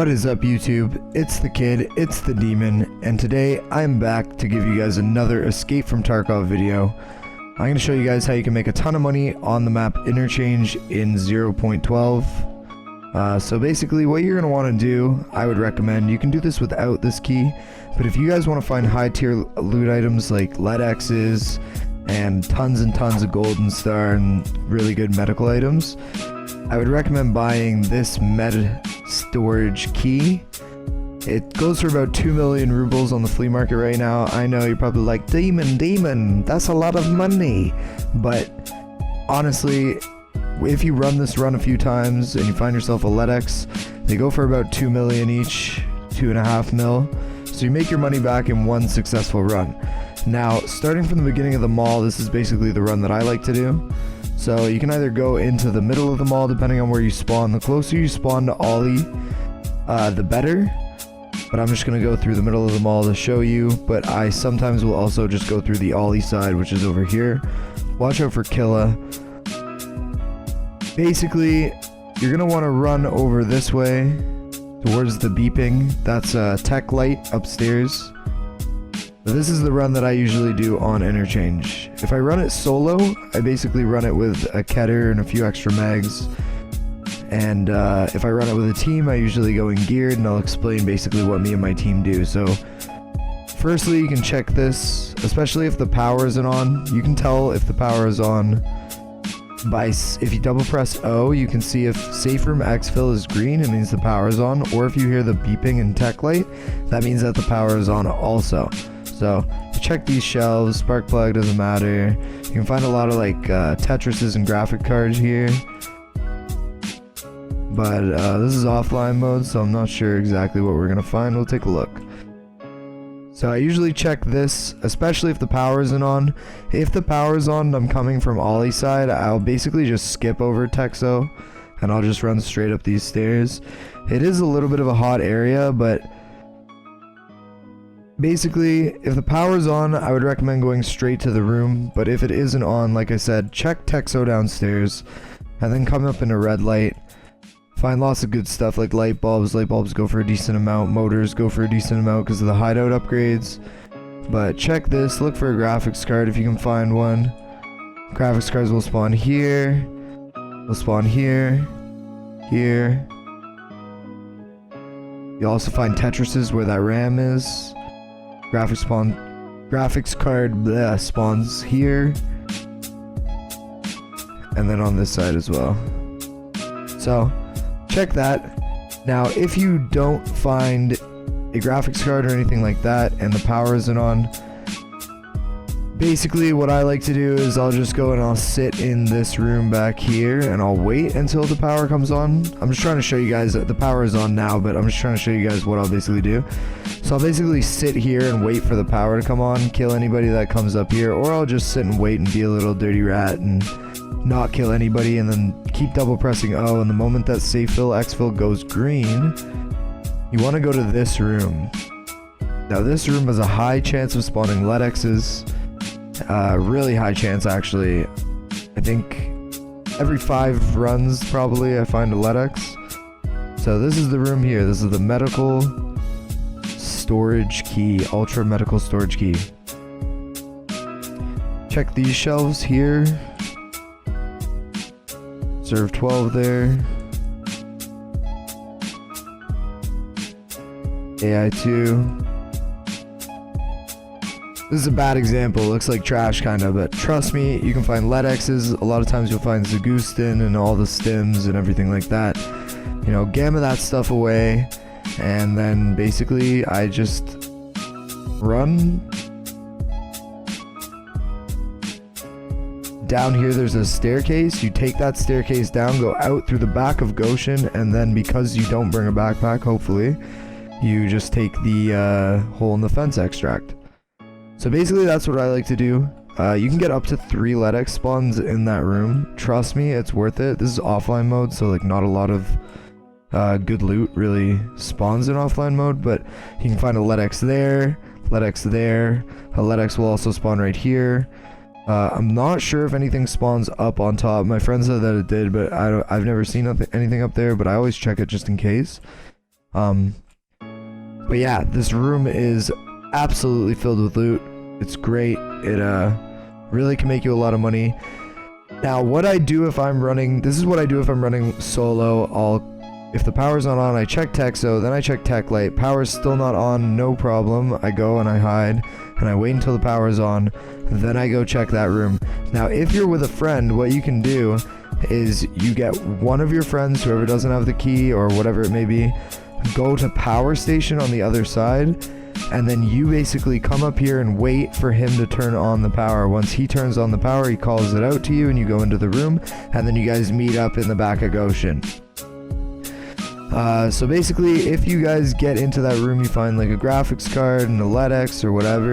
What is up YouTube? It's the kid, it's the demon, and today I'm back to give you guys another Escape from Tarkov video. I'm going to show you guys how you can make a ton of money on the map Interchange in 0.12. So basically what you're going to want to do, I would recommend, you can do this without this key, but if you guys want to find high tier loot items like Ledx's and tons of golden star and really good medical items, I would recommend buying this meta storage key. It goes for about 2 million rubles on the flea market right now. I know you're probably like, demon, that's a lot of money. But honestly, if you run this run a few times and you find yourself a Ledx, they go for about 2 million each, 2.5 mil. So you make your money back in one successful run. Now, starting from the beginning of the mall, this is basically the run that I like to do. So you can either go into the middle of the mall depending on where you spawn. The closer you spawn to Ollie, the better. But I'm just going to go through the middle of the mall to show you. But I sometimes will also just go through the Ollie side, which is over here. Watch out for Killa. Basically, you're going to want to run over this way towards the beeping. That's a tech light upstairs. This is the run that I usually do on Interchange. If I run it solo, I basically run it with a Keter and a few extra mags. And if I run it with a team, I usually go in geared, and I'll explain basically what me and my team do. So, firstly, you can check this, especially if the power isn't on. You can tell if the power is on by, if you double press O, you can see if safe room exfil is green, it means the power is on. Or if you hear the beeping and tech light, that means that the power is on also. So, check these shelves, spark plug doesn't matter. You can find a lot of like Tetrises and graphic cards here. But this is offline mode, so I'm not sure exactly what we're going to find. We'll take a look. So I usually check this, especially if the power isn't on. If the power is on and I'm coming from Ollie side, I'll basically just skip over Texo and I'll just run straight up these stairs. It is a little bit of a hot area, but basically, if the power is on, I would recommend going straight to the room. But if it isn't on, like I said, check Texo downstairs and then come up in a red light. Find lots of good stuff like light bulbs. Light bulbs go for a decent amount. Motors go for a decent amount because of the hideout upgrades. But check this. Look for a graphics card if you can find one. Graphics cards will spawn here. Will spawn here. Here. You'll also find Tetrises where that RAM is. Graphics card spawns here. And then on this side as well. So, check that. Now, if you don't find a graphics card or anything like that and the power isn't on, basically what I like to do is I'll just go and I'll sit in this room back here and I'll wait until the power comes on. I'm just trying to show you guys that the power is on now, but I'm just trying to show you guys what I'll basically do. So I'll basically sit here and wait for the power to come on, kill anybody that comes up here, or I'll just sit and wait and be a little dirty rat and not kill anybody, and then keep double pressing O, and the moment that safe fill exfil goes green, you want to go to this room. Now this room has a high chance of spawning Ledx's, really high chance actually. I think every 5 runs probably I find a Ledx. So this is the room here. This is the medical storage key, ultra medical storage key. Check these shelves here. Serve 12 there. AI2. This is a bad example. It looks like trash kind of, but trust me, you can find Ledx's. A lot of times you'll find Zagustin and all the stims and everything like that. You know, gamma that stuff away, and then basically I just run. Down here there's a staircase. You take that staircase down, go out through the back of Goshen, and then because you don't bring a backpack, hopefully, you just take the hole in the fence extract. So basically that's what I like to do. You can get up to 3 Ledx spawns in that room. Trust me, it's worth it. This is offline mode, so like not a lot of good loot really spawns in offline mode, but you can find a Ledx there, Ledx there. A Ledx will also spawn right here. I'm not sure if anything spawns up on top. My friend said that it did, but I've never seen anything up there, but I always check it just in case. But yeah, this room is absolutely filled with loot. It's great. It really can make you a lot of money. Now, what I do if I'm running, this is what I do if I'm running solo. If the power's not on, I check Texo, then I check Tech Light. Power's still not on, no problem. I go and I hide, and I wait until the power's on, then I go check that room. Now, if you're with a friend, what you can do is you get one of your friends, whoever doesn't have the key or whatever it may be, go to power station on the other side, and then you basically come up here and wait for him to turn on the power. Once he turns on the power, he calls it out to you and you go into the room, and then you guys meet up in the back of Goshen. So basically, if you guys get into that room, you find like a graphics card and a Ledx or whatever,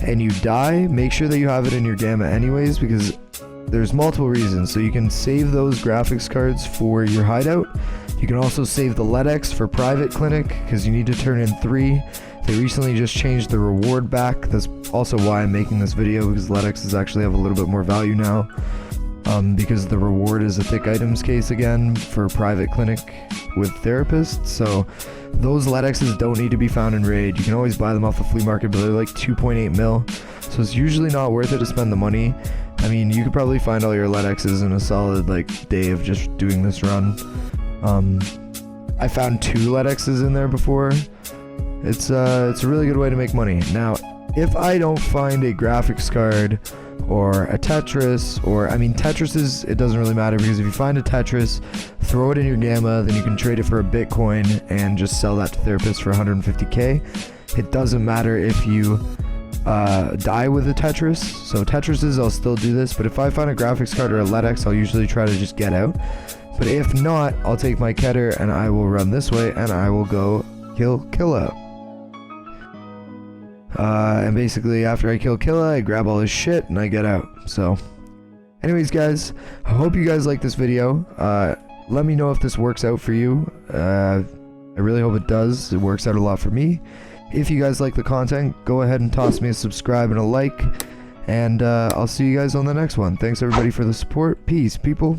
and you die, make sure that you have it in your gamma anyways, because there's multiple reasons. So you can save those graphics cards for your hideout. You can also save the Ledx for private clinic, because you need to turn in 3. They recently just changed the reward back. That's also why I'm making this video, because Ledx's actually have a little bit more value now. Because the reward is a thick items case again for private clinic with therapists. So those Ledx's don't need to be found in raid. You can always buy them off the flea market, but they're like 2.8 mil. So it's usually not worth it to spend the money. I mean, you could probably find all your Ledx's in a solid like day of just doing this run. I found 2 Ledx's in there before. It's a really good way to make money. Now, if I don't find a graphics card or a Tetris, or I mean Tetris it doesn't really matter, because if you find a Tetris, throw it in your gamma, then you can trade it for a Bitcoin and just sell that to therapists for 150k. It doesn't matter if you die with a Tetris. So Tetris's, I'll still do this, but if I find a graphics card or a Ledx, I'll usually try to just get out. But if not, I'll take my Keter and I will run this way and I will go kill Killa. And basically after I kill Killa, I grab all his shit and I get out. So anyways guys, I hope you guys like this video. Let me know if this works out for you. I really hope it does. It works out a lot for me. If you guys like the content, go ahead and toss me a subscribe and a like. And I'll see you guys on the next one. Thanks everybody for the support. Peace, people.